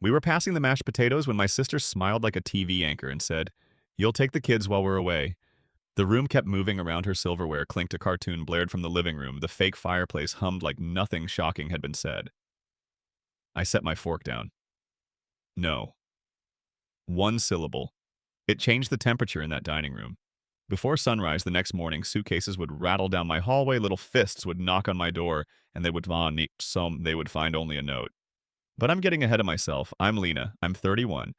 We were passing the mashed potatoes when my sister smiled like a TV anchor and said, "You'll take the kids while we're away." The room kept moving around her silverware, clinked a cartoon blared from the living room, the fake fireplace hummed like nothing shocking had been said. I set my fork down. No. One syllable. It changed the temperature in that dining room. Before sunrise the next morning, suitcases would rattle down my hallway, little fists would knock on my door, and they would find only a note. But I'm getting ahead of myself. I'm Lena. I'm 31.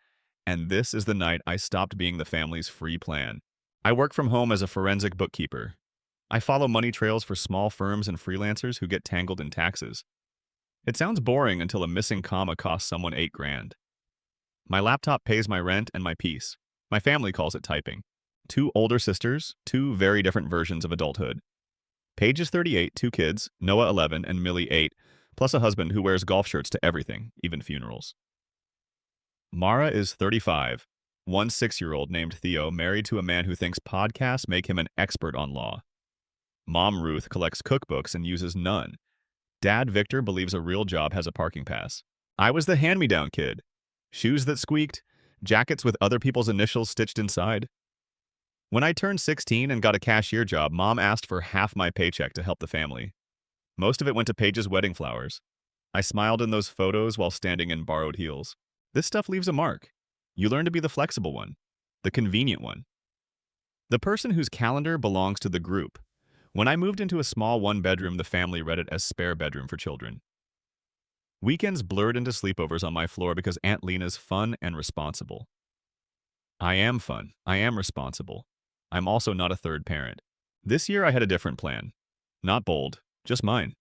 And this is the night I stopped being the family's free plan. I work from home as a forensic bookkeeper. I follow money trails for small firms and freelancers who get tangled in taxes. It sounds boring until a missing comma costs someone 8 grand. My laptop pays my rent and my peace. My family calls it typing. 2 older sisters, 2 very different versions of adulthood. Paige is 38, 2 kids, Noah 11 and Millie 8, plus a husband who wears golf shirts to everything, even funerals. Mara is 35, 1 6-year-old named Theo, married to a man who thinks podcasts make him an expert on law. Mom Ruth collects cookbooks and uses none. Dad Victor believes a real job has a parking pass. I was the hand-me-down kid. Shoes that squeaked, jackets with other people's initials stitched inside. When I turned 16 and got a cashier job, Mom asked for half my paycheck to help the family. Most of it went to Paige's wedding flowers. I smiled in those photos while standing in borrowed heels. This stuff leaves a mark. You learn to be the flexible one, the convenient one, the person whose calendar belongs to the group. When I moved into a small one-bedroom, the family read it as spare bedroom for children. Weekends blurred into sleepovers on my floor because Aunt Lena's fun and responsible. I am fun. I am responsible. I'm also not a third parent. This year I had a different plan. Not bold, just mine.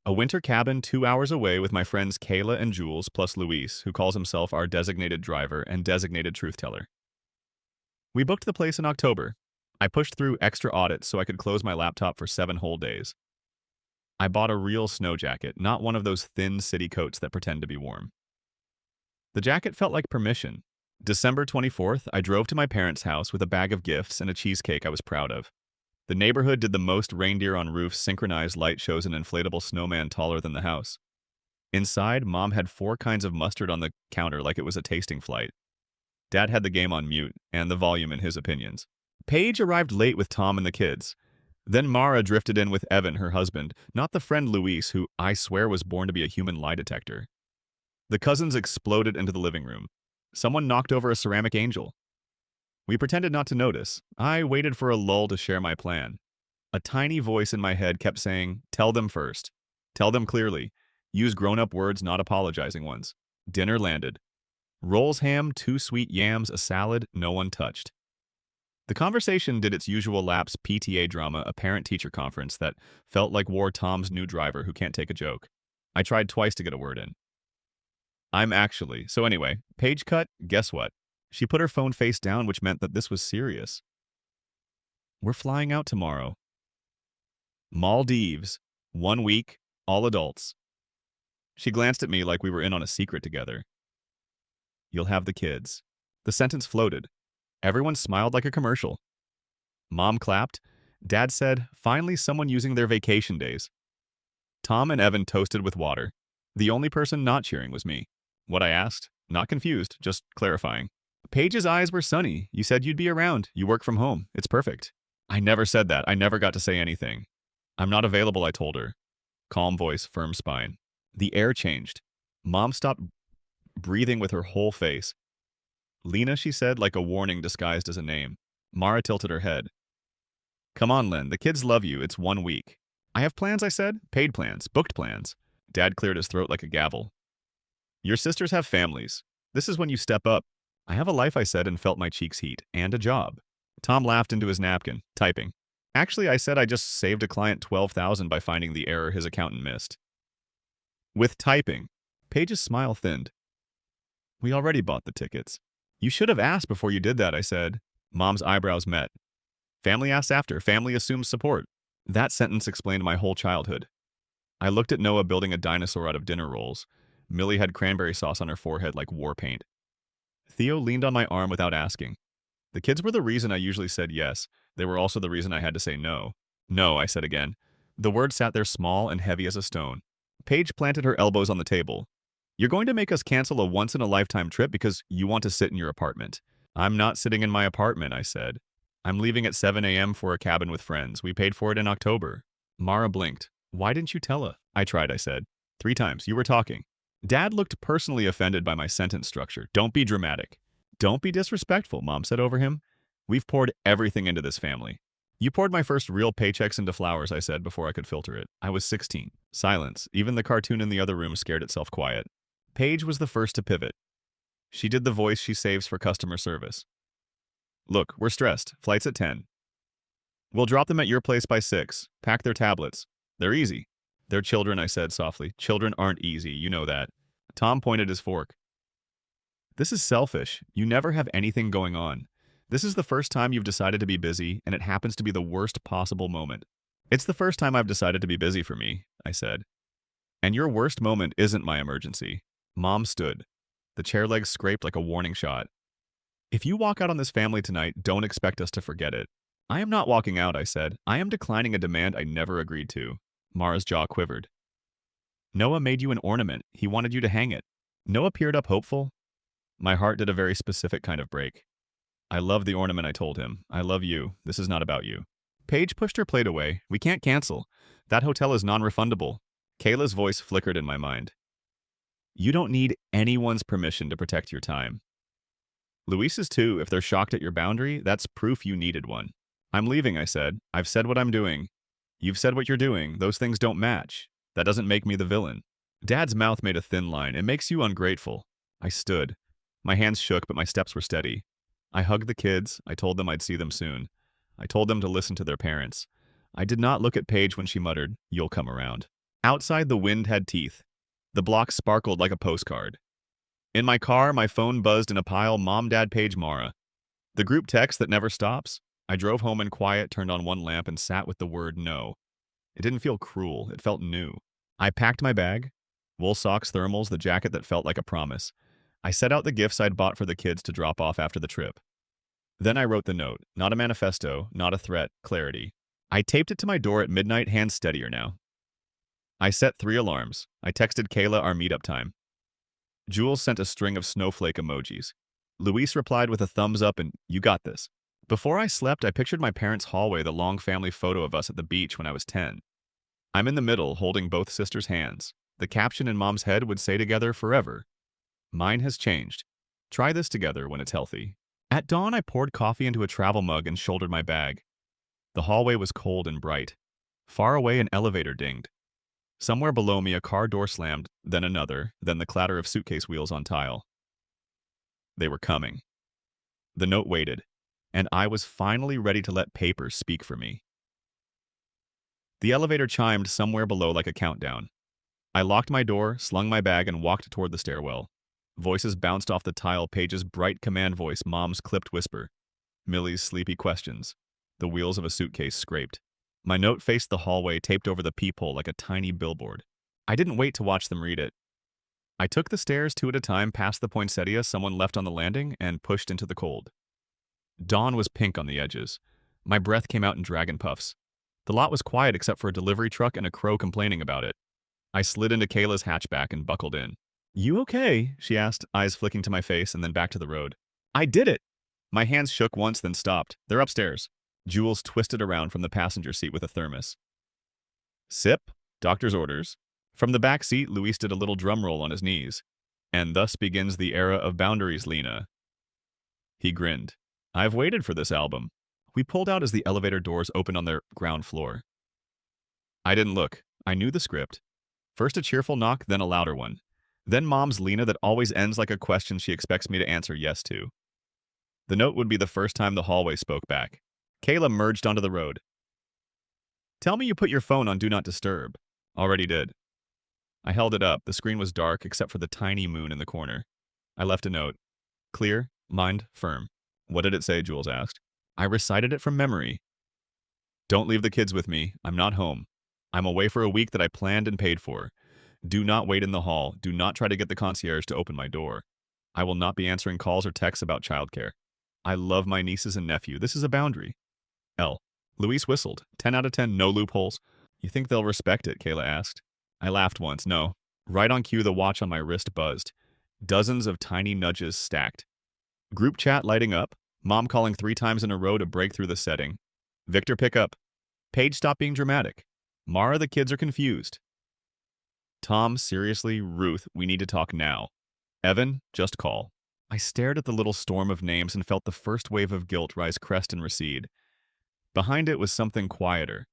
A winter cabin 2 hours away with my friends Kayla and Jules plus Luis, who calls himself our designated driver and designated truth teller. We booked the place in October. I pushed through extra audits so I could close my laptop for 7 whole days. I bought a real snow jacket, not one of those thin city coats that pretend to be warm. The jacket felt like permission. December 24th, I drove to my parents' house with a bag of gifts and a cheesecake I was proud of. The neighborhood did the most reindeer on roofs, synchronized light shows, an inflatable snowman taller than the house. Inside, Mom had 4 kinds of mustard on the counter like it was a tasting flight. Dad had the game on mute, and the volume in his opinions. Paige arrived late with Tom and the kids. Then Mara drifted in with Evan, her husband, not the friend Luis, who I swear was born to be a human lie detector. The cousins exploded into the living room. Someone knocked over a ceramic angel. We pretended not to notice. I waited for a lull to share my plan. A tiny voice in my head kept saying, "Tell them first. Tell them clearly. Use grown-up words, not apologizing ones." Dinner landed. Rolls ham, 2 sweet yams, a salad, no one touched. The conversation did its usual laps, PTA drama, a parent-teacher conference that felt like War Tom's new driver who can't take a joke. I tried twice to get a word in. So anyway, Paige cut, guess what? She put her phone face down, which meant that this was serious. We're flying out tomorrow. Maldives. 1 week, all adults. She glanced at me like we were in on a secret together. You'll have the kids. The sentence floated. Everyone smiled like a commercial. Mom clapped. Dad said, finally someone using their vacation days. Tom and Evan toasted with water. The only person not cheering was me. What I asked? Not confused, just clarifying. Paige's eyes were sunny. You said you'd be around. You work from home. It's perfect. I never said that. I never got to say anything. I'm not available, I told her. Calm voice, firm spine. The air changed. Mom stopped breathing with her whole face. Lena, she said, like a warning disguised as a name. Mara tilted her head. Come on, Len. The kids love you. It's 1 week. I have plans, I said. Paid plans. Booked plans. Dad cleared his throat like a gavel. Your sisters have families. This is when you step up. I have a life, I said, and felt my cheeks heat. And a job. Tom laughed into his napkin, typing. Actually, I said I just saved a client $12,000 by finding the error his accountant missed. With typing. Paige's smile thinned. We already bought the tickets. You should have asked before you did that, I said. Mom's eyebrows met. Family asks after. Family assumes support. That sentence explained my whole childhood. I looked at Noah building a dinosaur out of dinner rolls. Millie had cranberry sauce on her forehead like war paint. Theo leaned on my arm without asking. The kids were the reason I usually said yes. They were also the reason I had to say no. No, I said again. The word sat there small and heavy as a stone. Paige planted her elbows on the table. You're going to make us cancel a once-in-a-lifetime trip because you want to sit in your apartment. I'm not sitting in my apartment, I said. I'm leaving at 7 a.m. for a cabin with friends. We paid for it in October. Mara blinked. Why didn't you tell us? I tried, I said. 3 times. You were talking. Dad looked personally offended by my sentence structure. Don't be dramatic. Don't be disrespectful, Mom said over him. We've poured everything into this family. You poured my first real paychecks into flowers, I said before I could filter it. I was 16. Silence. Even the cartoon in the other room scared itself quiet. Paige was the first to pivot. She did the voice she saves for customer service. Look, we're stressed. Flight's at 10. We'll drop them at your place by 6. Pack their tablets. They're easy. They're children, I said softly. Children aren't easy, you know that. Tom pointed his fork. This is selfish. You never have anything going on. This is the first time you've decided to be busy, and it happens to be the worst possible moment. It's the first time I've decided to be busy for me, I said. And your worst moment isn't my emergency. Mom stood. The chair legs scraped like a warning shot. If you walk out on this family tonight, don't expect us to forget it. I am not walking out, I said. I am declining a demand I never agreed to. Mara's jaw quivered. Noah made you an ornament. He wanted you to hang it. Noah peered up hopeful. My heart did a very specific kind of break. I love the ornament, I told him. I love you. This is not about you. Paige pushed her plate away. We can't cancel. That hotel is non-refundable. Kayla's voice flickered in my mind. You don't need anyone's permission to protect your time. Luis's too. If they're shocked at your boundary, that's proof you needed one. I'm leaving, I said. I've said what I'm doing. You've said what you're doing. Those things don't match. That doesn't make me the villain. Dad's mouth made a thin line. It makes you ungrateful. I stood. My hands shook, but my steps were steady. I hugged the kids. I told them I'd see them soon. I told them to listen to their parents. I did not look at Paige when she muttered, "You'll come around." Outside, the wind had teeth. The block sparkled like a postcard. In my car, my phone buzzed in a pile. Mom, Dad, Paige, Mara. The group text that never stops. I drove home in quiet, turned on one lamp, and sat with the word no. It didn't feel cruel. It felt new. I packed my bag. Wool socks, thermals, the jacket that felt like a promise. I set out the gifts I'd bought for the kids to drop off after the trip. Then I wrote the note. Not a manifesto, not a threat, clarity. I taped it to my door at midnight, hands steadier now. I set 3 alarms. I texted Kayla our meetup time. Jules sent a string of snowflake emojis. Luis replied with a thumbs up and, "You got this." Before I slept, I pictured my parents' hallway, the long family photo of us at the beach when I was 10. I'm in the middle, holding both sisters' hands. The caption in Mom's head would say together forever. Mine has changed. Try this together when it's healthy. At dawn, I poured coffee into a travel mug and shouldered my bag. The hallway was cold and bright. Far away, an elevator dinged. Somewhere below me, a car door slammed, then another, then the clatter of suitcase wheels on tile. They were coming. The note waited, and I was finally ready to let paper speak for me. The elevator chimed somewhere below like a countdown. I locked my door, slung my bag, and walked toward the stairwell. Voices bounced off the tile, Paige's bright command voice, Mom's clipped whisper, Millie's sleepy questions. The wheels of a suitcase scraped. My note faced the hallway, taped over the peephole like a tiny billboard. I didn't wait to watch them read it. I took the stairs 2 at a time past the poinsettia someone left on the landing and pushed into the cold. Dawn was pink on the edges. My breath came out in dragon puffs. The lot was quiet except for a delivery truck and a crow complaining about it. I slid into Kayla's hatchback and buckled in. You okay? She asked, eyes flicking to my face and then back to the road. I did it! My hands shook once, then stopped. They're upstairs. Jules twisted around from the passenger seat with a thermos. Sip, doctor's orders. From the back seat, Luis did a little drum roll on his knees. And thus begins the era of boundaries, Lena. He grinned. I've waited for this album. We pulled out as the elevator doors opened on their ground floor. I didn't look. I knew the script. First a cheerful knock, then a louder one. Then Mom's Lena that always ends like a question she expects me to answer yes to. The note would be the first time the hallway spoke back. Kayla merged onto the road. Tell me you put your phone on Do Not Disturb. Already did. I held it up. The screen was dark except for the tiny moon in the corner. I left a note. Clear, mind, firm. What did it say? Jules asked. I recited it from memory. Don't leave the kids with me. I'm not home. I'm away for a week that I planned and paid for. Do not wait in the hall. Do not try to get the concierge to open my door. I will not be answering calls or texts about childcare. I love my nieces and nephew. This is a boundary. L. Luis whistled. 10 out of 10, no loopholes. You think they'll respect it? Kayla asked. I laughed once. No. Right on cue, the watch on my wrist buzzed. Dozens of tiny nudges stacked. Group chat lighting up. Mom calling 3 times in a row to break through the setting. Victor, pick up. Paige, stop being dramatic. Mara, the kids are confused. Tom, seriously, Ruth, we need to talk now. Evan, just call. I stared at the little storm of names and felt the first wave of guilt rise crest and recede. Behind it was something quieter.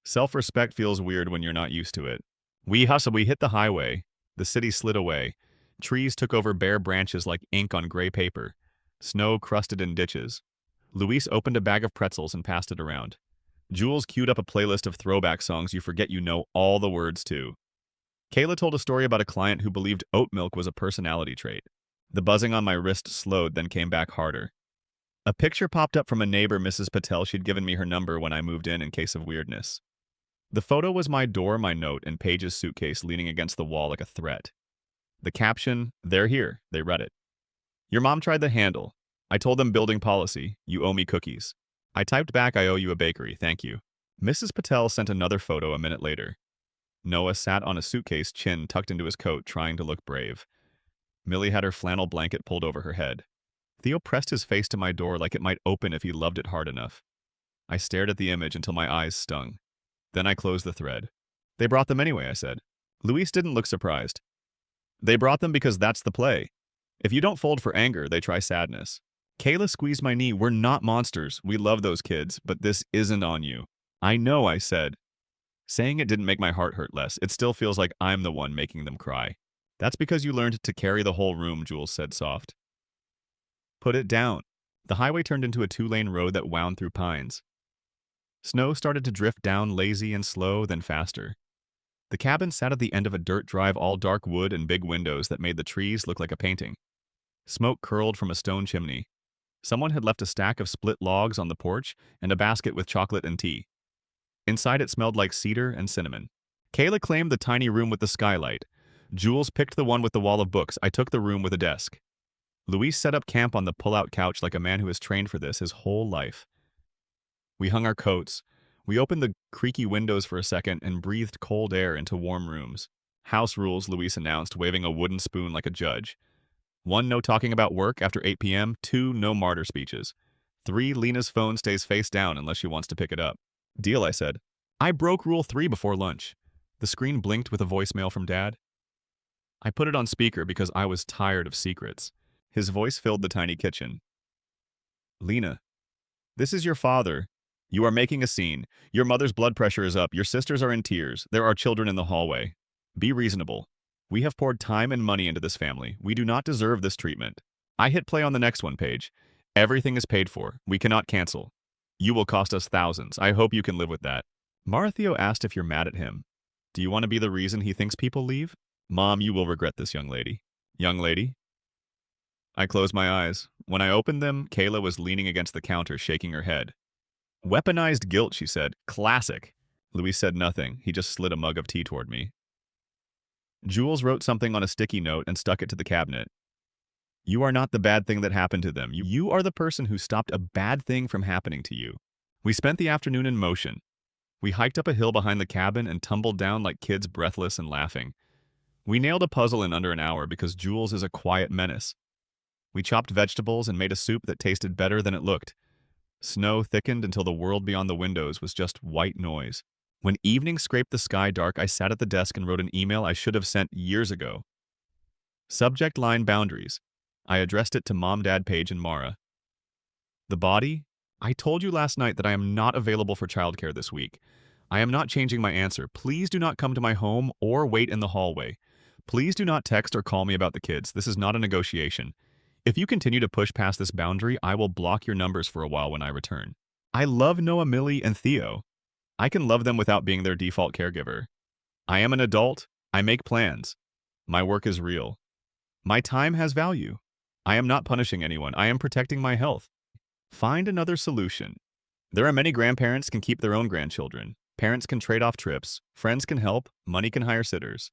Self-respect feels weird when you're not used to it. We hustled, we hit the highway. The city slid away. Trees took over bare branches like ink on gray paper. Snow crusted in ditches. Luis opened a bag of pretzels and passed it around. Jules queued up a playlist of throwback songs you forget you know all the words to. Kayla told a story about a client who believed oat milk was a personality trait. The buzzing on my wrist slowed, then came back harder. A picture popped up from a neighbor, Mrs. Patel. She'd given me her number when I moved in case of weirdness. The photo was my door, my note, and Paige's suitcase leaning against the wall like a threat. The caption, "They're here," they read it. Your mom tried the handle. I told them building policy, you owe me cookies. I typed back, I owe you a bakery, thank you. Mrs. Patel sent another photo a minute later. Noah sat on a suitcase, chin tucked into his coat, trying to look brave. Millie had her flannel blanket pulled over her head. Theo pressed his face to my door like it might open if he loved it hard enough. I stared at the image until my eyes stung. Then I closed the thread. They brought them anyway, I said. Luis didn't look surprised. They brought them because that's the play. If you don't fold for anger, they try sadness. Kayla squeezed my knee. We're not monsters. We love those kids, but this isn't on you. I know, I said. Saying it didn't make my heart hurt less. It still feels like I'm the one making them cry. That's because you learned to carry the whole room, Jules said soft. Put it down. The highway turned into a 2-lane road that wound through pines. Snow started to drift down, lazy and slow, then faster. The cabin sat at the end of a dirt drive, all dark wood and big windows that made the trees look like a painting. Smoke curled from a stone chimney. Someone had left a stack of split logs on the porch and a basket with chocolate and tea. Inside it smelled like cedar and cinnamon. Kayla claimed the tiny room with the skylight. Jules picked the one with the wall of books. I took the room with a desk. Luis set up camp on the pull-out couch like a man who has trained for this his whole life. We hung our coats. We opened the creaky windows for a second and breathed cold air into warm rooms. House rules, Luis announced, waving a wooden spoon like a judge. 1, no talking about work after 8 p.m. 2, no martyr speeches. 3, Lena's phone stays face down unless she wants to pick it up. Deal, I said. I broke rule 3 before lunch. The screen blinked with a voicemail from Dad. I put it on speaker because I was tired of secrets. His voice filled the tiny kitchen. Lena, this is your father. You are making a scene. Your mother's blood pressure is up. Your sisters are in tears. There are children in the hallway. Be reasonable. We have poured time and money into this family. We do not deserve this treatment. I hit play on the next one, Paige. Everything is paid for. We cannot cancel. You will cost us thousands. I hope you can live with that. Maratheo asked if you're mad at him. Do you want to be the reason he thinks people leave? Mom, you will regret this, young lady. Young lady? I closed my eyes. When I opened them, Kayla was leaning against the counter, shaking her head. Weaponized guilt, she said. Classic. Luis said nothing. He just slid a mug of tea toward me. Jules wrote something on a sticky note and stuck it to the cabinet. You are not the bad thing that happened to them. You are the person who stopped a bad thing from happening to you. We spent the afternoon in motion. We hiked up a hill behind the cabin and tumbled down like kids, breathless and laughing. We nailed a puzzle in under an hour because Jules is a quiet menace. We chopped vegetables and made a soup that tasted better than it looked. Snow thickened until the world beyond the windows was just white noise. When evening scraped the sky dark, I sat at the desk and wrote an email I should have sent years ago. Subject line boundaries. I addressed it to Mom, Dad, Paige, and Mara. The body? I told you last night that I am not available for childcare this week. I am not changing my answer. Please do not come to my home or wait in the hallway. Please do not text or call me about the kids. This is not a negotiation. If you continue to push past this boundary, I will block your numbers for a while when I return. I love Noah, Millie, and Theo. I can love them without being their default caregiver. I am an adult. I make plans. My work is real. My time has value. I am not punishing anyone. I am protecting my health. Find another solution. There are many grandparents can keep their own grandchildren. Parents can trade off trips. Friends can help. Money can hire sitters.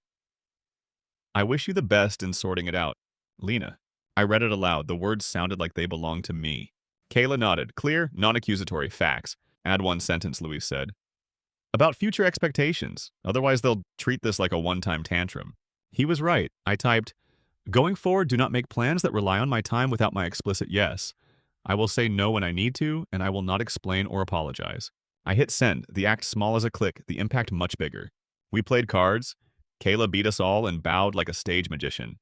I wish you the best in sorting it out. Lena. I read it aloud. The words sounded like they belonged to me. Kayla nodded. Clear, non-accusatory facts. Add one sentence, Luis said. About future expectations. Otherwise, they'll treat this like a one-time tantrum. He was right. I typed, "Going forward, do not make plans that rely on my time without my explicit yes. I will say no when I need to, and I will not explain or apologize." I hit send, the act small as a click, the impact much bigger. We played cards. Kayla beat us all and bowed like a stage magician.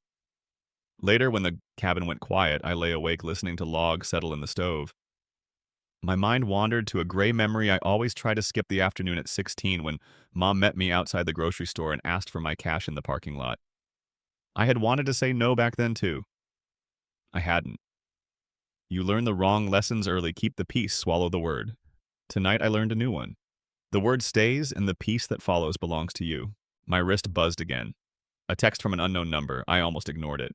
Later, when the cabin went quiet, I lay awake listening to logs settle in the stove. My mind wandered to a gray memory I always try to skip the afternoon at 16 when Mom met me outside the grocery store and asked for my cash in the parking lot. I had wanted to say no back then, too. I hadn't. You learn the wrong lessons early, keep the peace, swallow the word. Tonight I learned a new one. The word stays, and the peace that follows belongs to you. My wrist buzzed again. A text from an unknown number. I almost ignored it.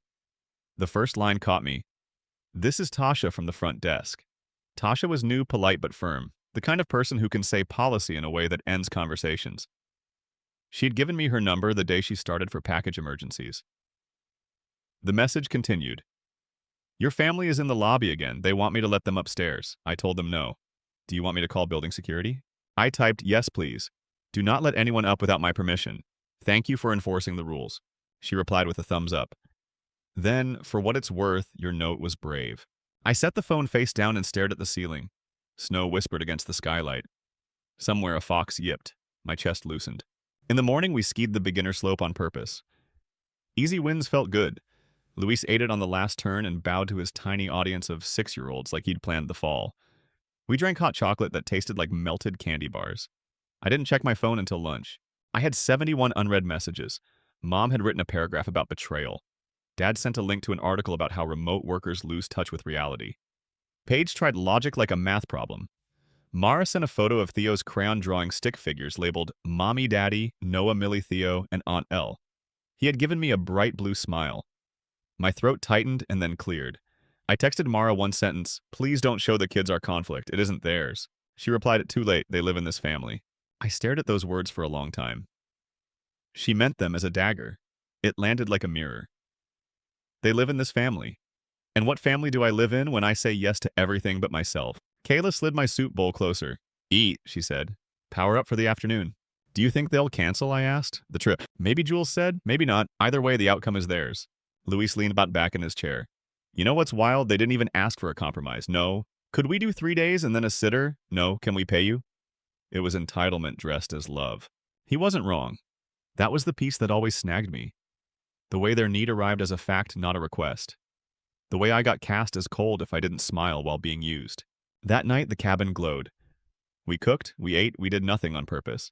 The first line caught me. "This is Tasha from the front desk." Tasha was new, polite, but firm, the kind of person who can say policy in a way that ends conversations. She'd given me her number the day she started for package emergencies. The message continued. "Your family is in the lobby again. They want me to let them upstairs." I told them no. "Do you want me to call building security?" I typed, "Yes, please. Do not let anyone up without my permission. Thank you for enforcing the rules." She replied with a thumbs up. Then, for what it's worth, your note was brave. I set the phone face down and stared at the ceiling. Snow whispered against the skylight. Somewhere a fox yipped. My chest loosened. In the morning, we skied the beginner slope on purpose. Easy wins felt good. Luis ate it on the last turn and bowed to his tiny audience of 6-year-olds like he'd planned the fall. We drank hot chocolate that tasted like melted candy bars. I didn't check my phone until lunch. I had 71 unread messages. Mom had written a paragraph about betrayal. Dad sent a link to an article about how remote workers lose touch with reality. Paige tried logic like a math problem. Mara sent a photo of Theo's crayon drawing stick figures labeled Mommy Daddy, Noah Millie Theo, and Aunt Elle. He had given me a bright blue smile. My throat tightened and then cleared. I texted Mara one sentence, "Please don't show the kids our conflict. It isn't theirs." She replied, "It too late. They live in this family." I stared at those words for a long time. She meant them as a dagger. It landed like a mirror. They live in this family. And what family do I live in when I say yes to everything but myself? Kayla slid my soup bowl closer. "Eat," she said. "Power up for the afternoon." "Do you think they'll cancel?" I asked. "The trip." "Maybe," Jules said. "Maybe not. Either way, the outcome is theirs." Luis leaned back in his chair. "You know what's wild? They didn't even ask for a compromise. No. Could we do 3 days and then a sitter? No. Can we pay you?" It was entitlement dressed as love. He wasn't wrong. That was the piece that always snagged me. The way their need arrived as a fact, not a request. The way I got cast as cold if I didn't smile while being used. That night, the cabin glowed. We cooked, we ate, we did nothing on purpose.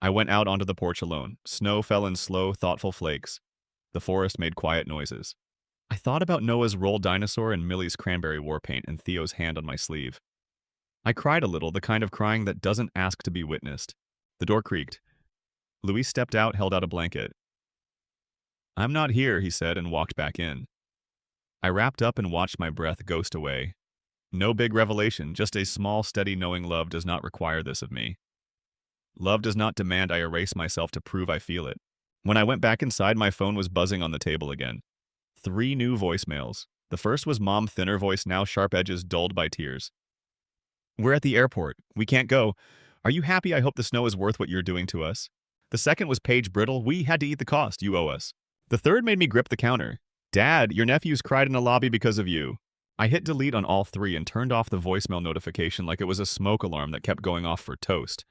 I went out onto the porch alone. Snow fell in slow, thoughtful flakes. The forest made quiet noises. I thought about Noah's rolled dinosaur and Millie's cranberry war paint and Theo's hand on my sleeve. I cried a little, the kind of crying that doesn't ask to be witnessed. The door creaked. Luis stepped out, held out a blanket. "I'm not here," he said, and walked back in. I wrapped up and watched my breath ghost away. No big revelation, just a small, steady knowing love does not require this of me. Love does not demand I erase myself to prove I feel it. When I went back inside, my phone was buzzing on the table again. 3 new voicemails. The first was Mom, thinner voice, now sharp edges dulled by tears. "We're at the airport. We can't go. Are you happy? I hope the snow is worth what you're doing to us." The second was Paige brittle. "We had to eat the cost. You owe us." The third made me grip the counter. "Dad, your nephews cried in the lobby because of you." I hit delete on all 3 and turned off the voicemail notification like it was a smoke alarm that kept going off for toast.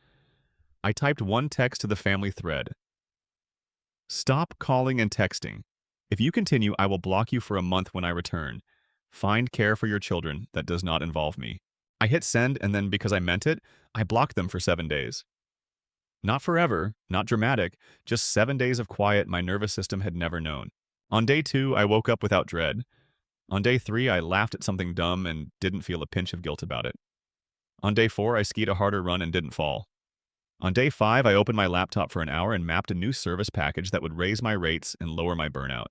I typed one text to the family thread. "Stop calling and texting. If you continue, I will block you for a month when I return. Find care for your children that does not involve me." I hit send, and then because I meant it, I blocked them for 7 days. Not forever, not dramatic, just 7 days of quiet my nervous system had never known. On day 2, I woke up without dread. On day 3, I laughed at something dumb and didn't feel a pinch of guilt about it. On day 4, I skied a harder run and didn't fall. On day 5, I opened my laptop for an hour and mapped a new service package that would raise my rates and lower my burnout.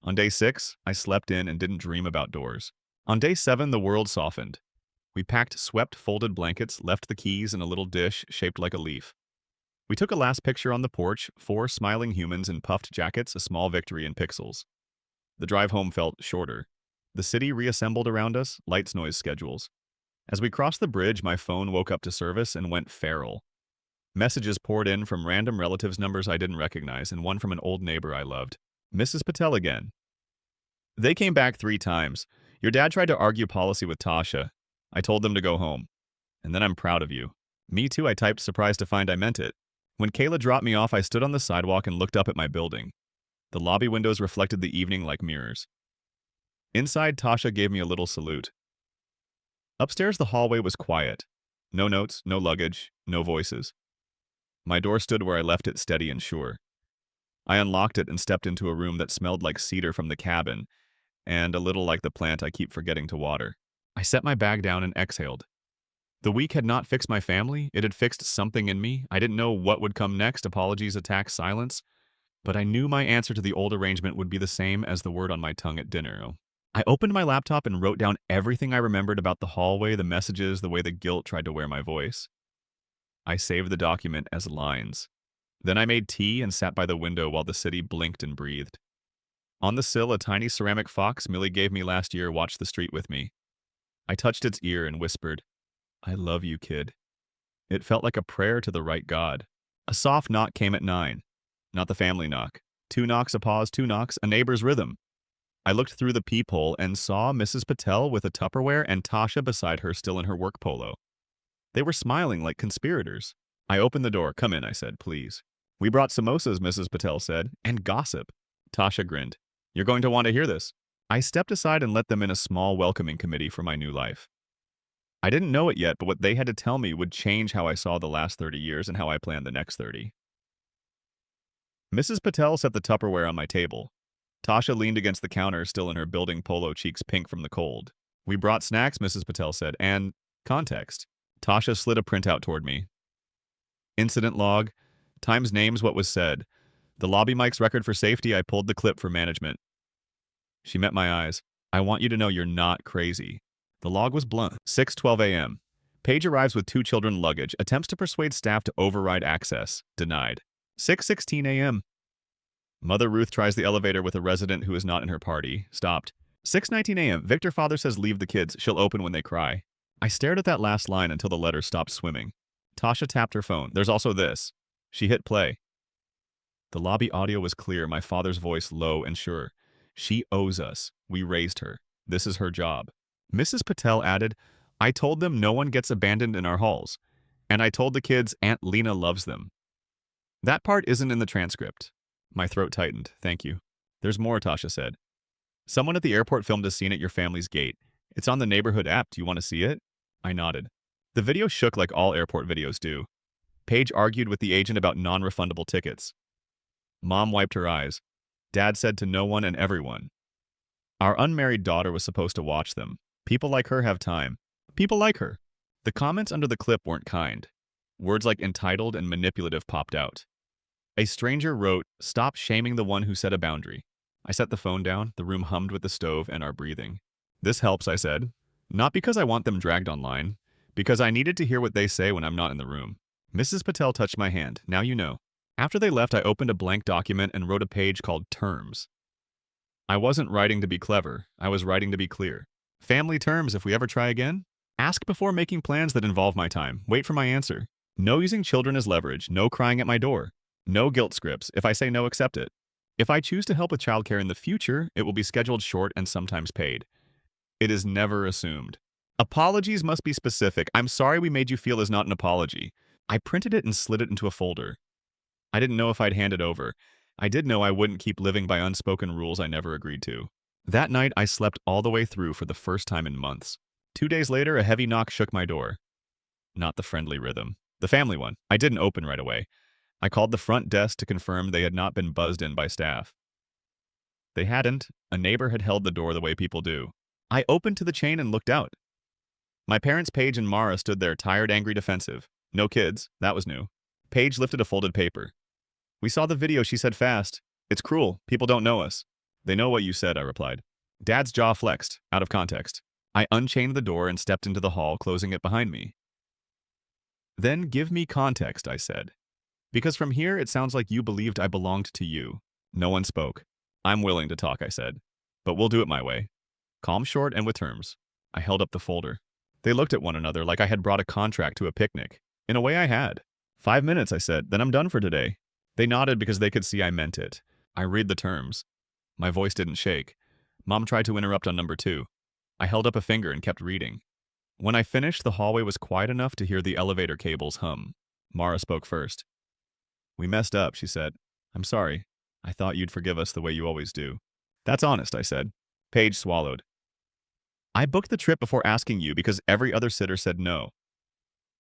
On day 6, I slept in and didn't dream about doors. On day 7, the world softened. We packed swept, folded blankets, left the keys in a little dish shaped like a leaf. We took a last picture on the porch, 4 smiling humans in puffed jackets, a small victory in pixels. The drive home felt shorter. The city reassembled around us, lights, noise schedules. As we crossed the bridge, my phone woke up to service and went feral. Messages poured in from random relatives' numbers I didn't recognize and one from an old neighbor I loved. Mrs. Patel again. They came back 3 times. Your dad tried to argue policy with Tasha. I told them to go home. And then I'm proud of you. Me too, I typed, surprised to find I meant it. When Kayla dropped me off, I stood on the sidewalk and looked up at my building. The lobby windows reflected the evening like mirrors. Inside, Tasha gave me a little salute. Upstairs, the hallway was quiet. No notes, no luggage, no voices. My door stood where I left it, steady and sure. I unlocked it and stepped into a room that smelled like cedar from the cabin, and a little like the plant I keep forgetting to water. I set my bag down and exhaled. The week had not fixed my family, it had fixed something in me. I didn't know what would come next, apologies, attacks, silence. But I knew my answer to the old arrangement would be the same as the word on my tongue at dinner. I opened my laptop and wrote down everything I remembered about the hallway, the messages, the way the guilt tried to wear my voice. I saved the document as lines. Then I made tea and sat by the window while the city blinked and breathed. On the sill, a tiny ceramic fox Millie gave me last year watched the street with me. I touched its ear and whispered, "I love you, kid." It felt like a prayer to the right God. A soft knock came at 9. Not the family knock. 2 knocks, a pause, 2 knocks, a neighbor's rhythm. I looked through the peephole and saw Mrs. Patel with a Tupperware and Tasha beside her still in her work polo. They were smiling like conspirators. I opened the door. "Come in," I said, "please." "We brought samosas," Mrs. Patel said, "and gossip." Tasha grinned. "You're going to want to hear this." I stepped aside and let them in a small welcoming committee for my new life. I didn't know it yet, but what they had to tell me would change how I saw the last 30 years and how I planned the next 30. Mrs. Patel set the Tupperware on my table. Tasha leaned against the counter, still in her building polo, cheeks pink from the cold. "We brought snacks," Mrs. Patel said, "and context." Tasha slid a printout toward me. Incident log. Times names what was said. The lobby mic's record for safety. I pulled the clip for management. She met my eyes. "I want you to know you're not crazy." The log was blunt. 6:12 a.m. Paige arrives with 2 children luggage. Attempts to persuade staff to override access. Denied. 6:16 a.m. Mother Ruth tries the elevator with a resident who is not in her party. Stopped. 6:19 a.m. Victor father says leave the kids. She'll open when they cry. I stared at that last line until the letter stopped swimming. Tasha tapped her phone. "There's also this." She hit play. The lobby audio was clear, my father's voice low and sure. "She owes us. We raised her. This is her job." Mrs. Patel added, "I told them no one gets abandoned in our halls. And I told the kids Aunt Lena loves them." That part isn't in the transcript. My throat tightened. "Thank you." "There's more," Tasha said. "Someone at the airport filmed a scene at your family's gate. It's on the neighborhood app. Do you want to see it?" I nodded. The video shook like all airport videos do. Paige argued with the agent about non-refundable tickets. Mom wiped her eyes. Dad said to no one and everyone. Our unmarried daughter was supposed to watch them. People like her have time. People like her. The comments under the clip weren't kind. Words like entitled and manipulative popped out. A stranger wrote, "Stop shaming the one who set a boundary." I set the phone down. The room hummed with the stove and our breathing. "This helps," I said. Not because I want them dragged online, because I needed to hear what they say when I'm not in the room. Mrs. Patel touched my hand. "Now you know." After they left, I opened a blank document and wrote a page called Terms. I wasn't writing to be clever. I was writing to be clear. Family terms if we ever try again? Ask before making plans that involve my time. Wait for my answer. No using children as leverage. No crying at my door. No guilt scripts. If I say no, accept it. If I choose to help with childcare in the future, it will be scheduled short and sometimes paid. It is never assumed. Apologies must be specific. "I'm sorry we made you feel" is not an apology. I printed it and slid it into a folder. I didn't know if I'd hand it over. I did know I wouldn't keep living by unspoken rules I never agreed to. That night, I slept all the way through for the first time in months. 2 days later, a heavy knock shook my door. Not the friendly rhythm. The family one. I didn't open right away. I called the front desk to confirm they had not been buzzed in by staff. They hadn't. A neighbor had held the door the way people do. I opened to the chain and looked out. My parents, Paige and Mara, stood there, tired, angry, defensive. No kids. That was new. Paige lifted a folded paper. "We saw the video," she said fast. "It's cruel. People don't know us." "They know what you said," I replied. Dad's jaw flexed, out of context. I unchained the door and stepped into the hall, closing it behind me. "Then give me context," I said. "Because from here, it sounds like you believed I belonged to you." No one spoke. "I'm willing to talk," I said. "But we'll do it my way. Calm, short, and with terms." I held up the folder. They looked at one another like I had brought a contract to a picnic. In a way, I had. 5 minutes, I said. Then I'm done for today. They nodded because they could see I meant it. I read the terms. My voice didn't shake. Mom tried to interrupt on number 2. I held up a finger and kept reading. When I finished, the hallway was quiet enough to hear the elevator cables hum. Mara spoke first. We messed up, she said. I'm sorry. I thought you'd forgive us the way you always do. That's honest, I said. Paige swallowed. I booked the trip before asking you because every other sitter said no.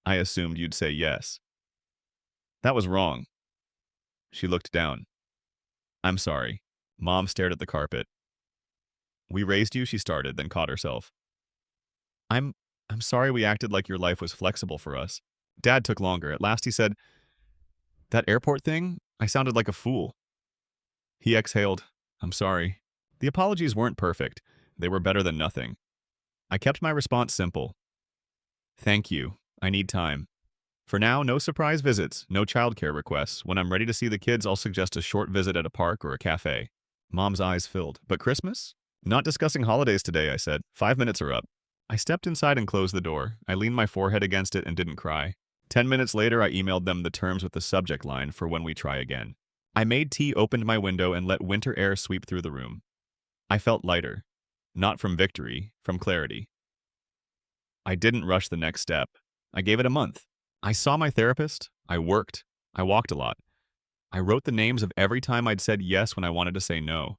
I assumed you'd say yes. That was wrong. She looked down. I'm sorry. Mom stared at the carpet. We raised you, she started, then caught herself. I'm sorry we acted like your life was flexible for us. Dad took longer. At last he said, that airport thing? I sounded like a fool. He exhaled. I'm sorry. The apologies weren't perfect. They were better than nothing. I kept my response simple. Thank you. I need time. For now, no surprise visits, no childcare requests. When I'm ready to see the kids, I'll suggest a short visit at a park or a cafe. Mom's eyes filled. But Christmas? Not discussing holidays today, I said. 5 minutes are up. I stepped inside and closed the door. I leaned my forehead against it and didn't cry. 10 minutes later, I emailed them the terms with the subject line for when we try again. I made tea, opened my window, and let winter air sweep through the room. I felt lighter. Not from victory, from clarity. I didn't rush the next step. I gave it a month. I saw my therapist. I worked. I walked a lot. I wrote the names of every time I'd said yes when I wanted to say no.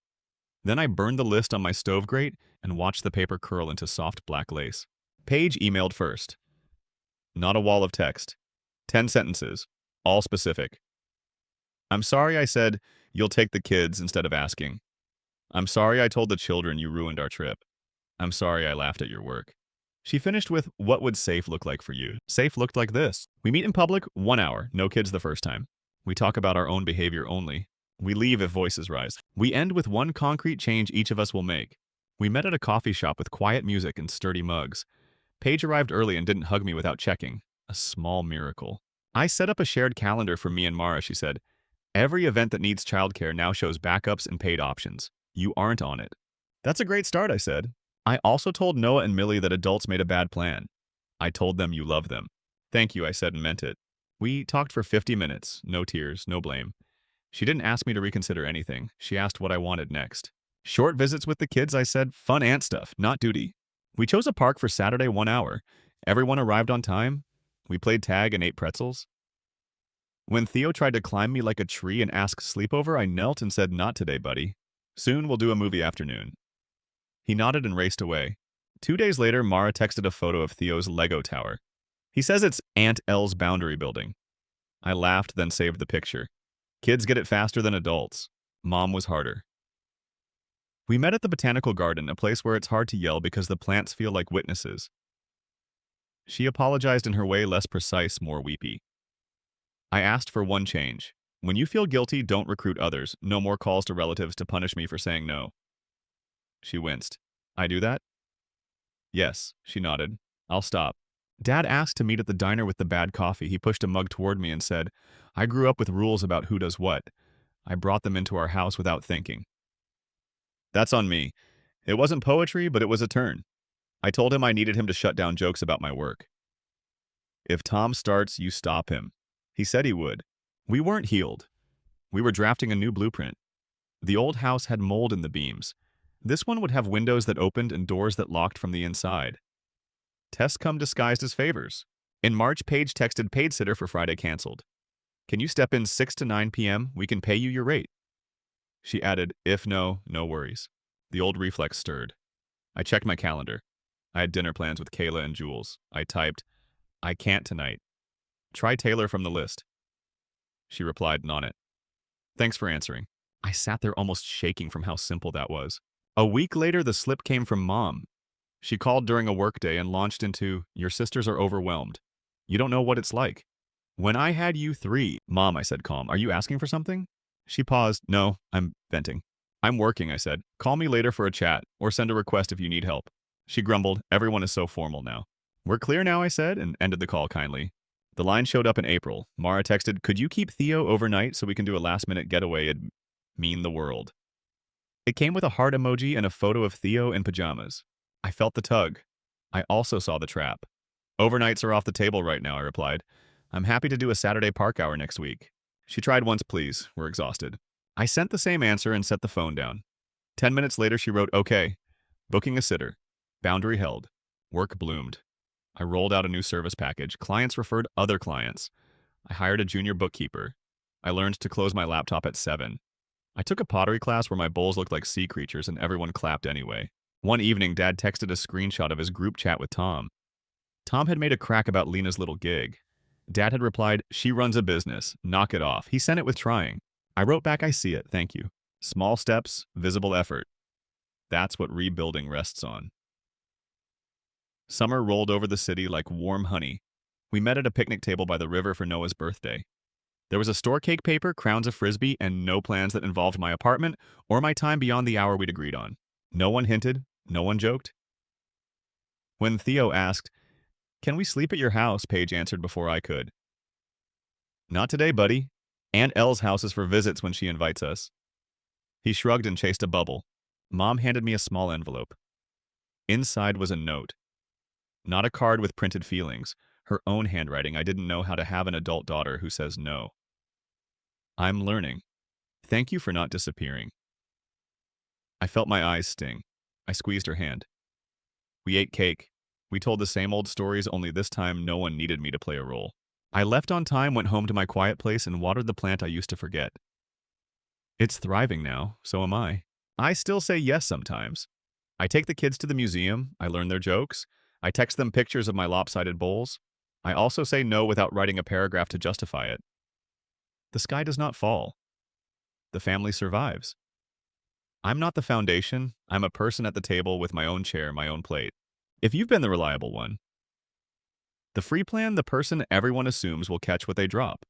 Then I burned the list on my stove grate and watched the paper curl into soft black lace. Paige emailed first. Not a wall of text. 10 sentences. All specific. I'm sorry I said, you'll take the kids instead of asking. I'm sorry I told the children you ruined our trip. I'm sorry I laughed at your work. She finished with, what would safe look like for you? Safe looked like this. We meet in public, 1 hour, no kids the first time. We talk about our own behavior only. We leave if voices rise. We end with one concrete change each of us will make. We met at a coffee shop with quiet music and sturdy mugs. Paige arrived early and didn't hug me without checking. A small miracle. I set up a shared calendar for me and Mara, she said. Every event that needs childcare now shows backups and paid options. You aren't on it. That's a great start, I said. I also told Noah and Millie that adults made a bad plan. I told them you love them. Thank you, I said and meant it. We talked for 50 minutes. No tears, no blame. She didn't ask me to reconsider anything. She asked what I wanted next. Short visits with the kids, I said. Fun ant stuff, not duty. We chose a park for Saturday, 1 hour. Everyone arrived on time. We played tag and ate pretzels. When Theo tried to climb me like a tree and ask sleepover, I knelt and said, not today, buddy. Soon we'll do a movie afternoon. He nodded and raced away. 2 days later, Mara texted a photo of Theo's Lego tower. He says it's Aunt Elle's boundary building. I laughed, then saved the picture. Kids get it faster than adults. Mom was harder. We met at the botanical garden, a place where it's hard to yell because the plants feel like witnesses. She apologized in her way, less precise, more weepy. I asked for one change. When you feel guilty, don't recruit others. No more calls to relatives to punish me for saying no. She winced. I do that? Yes, she nodded. I'll stop. Dad asked to meet at the diner with the bad coffee. He pushed a mug toward me and said, I grew up with rules about who does what. I brought them into our house without thinking. That's on me. It wasn't poetry, but it was a turn. I told him I needed him to shut down jokes about my work. If Tom starts, you stop him. He said he would. We weren't healed. We were drafting a new blueprint. The old house had mold in the beams. This one would have windows that opened and doors that locked from the inside. Tests come disguised as favors. In March, Paige texted paid sitter for Friday canceled. Can you step in 6 to 9 p.m.? We can pay you your rate. She added, if no, no worries. The old reflex stirred. I checked my calendar. I had dinner plans with Kayla and Jules. I typed, I can't tonight. Try Taylor from the list. She replied, on it. Thanks for answering. I sat there almost shaking from how simple that was. A week later, the slip came from Mom. She called during a workday and launched into, your sisters are overwhelmed. You don't know what it's like. When I had you 3, Mom, I said calm, are you asking for something? She paused. No, I'm venting. I'm working, I said. Call me later for a chat, or send a request if you need help. She grumbled, everyone is so formal now. We're clear now, I said, and ended the call kindly. The line showed up in April. Mara texted, could you keep Theo overnight so we can do a last-minute getaway? It'd mean the world. It came with a heart emoji and a photo of Theo in pajamas. I felt the tug. I also saw the trap. Overnights are off the table right now, I replied. I'm happy to do a Saturday park hour next week. She tried once, please. We're exhausted. I sent the same answer and set the phone down. 10 minutes later, she wrote, okay. Booking a sitter. Boundary held. Work bloomed. I rolled out a new service package. Clients referred other clients. I hired a junior bookkeeper. I learned to close my laptop at 7. I took a pottery class where my bowls looked like sea creatures and everyone clapped anyway. One evening, Dad texted a screenshot of his group chat with Tom. Tom had made a crack about Lena's little gig. Dad had replied, she runs a business. Knock it off. He sent it with trying. I wrote back, I see it. Thank you. Small steps, visible effort. That's what rebuilding rests on. Summer rolled over the city like warm honey. We met at a picnic table by the river for Noah's birthday. There was a store cake paper, crowns of frisbee, and no plans that involved my apartment or my time beyond the hour we'd agreed on. No one hinted, no one joked. When Theo asked, can we sleep at your house? Paige answered before I could. Not today, buddy. Aunt Elle's house is for visits when she invites us. He shrugged and chased a bubble. Mom handed me a small envelope. Inside was a note. Not a card with printed feelings. Her own handwriting. I didn't know how to have an adult daughter who says no. I'm learning. Thank you for not disappearing. I felt my eyes sting. I squeezed her hand. We ate cake. We told the same old stories, only this time no one needed me to play a role. I left on time, went home to my quiet place, and watered the plant I used to forget. It's thriving now, so am I. I still say yes sometimes. I take the kids to the museum, I learn their jokes, I text them pictures of my lopsided bowls. I also say no without writing a paragraph to justify it. The sky does not fall. The family survives. I'm not the foundation, I'm a person at the table with my own chair, my own plate. If you've been the reliable one, the free plan, the person everyone assumes will catch what they drop.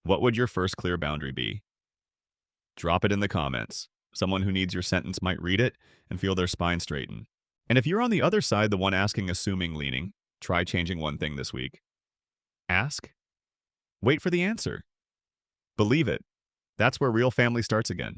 What would your first clear boundary be? Drop it in the comments. Someone who needs your sentence might read it and feel their spine straighten. And if you're on the other side, the one asking, assuming, leaning, try changing one thing this week. Ask. Wait for the answer. Believe it. That's where real family starts again.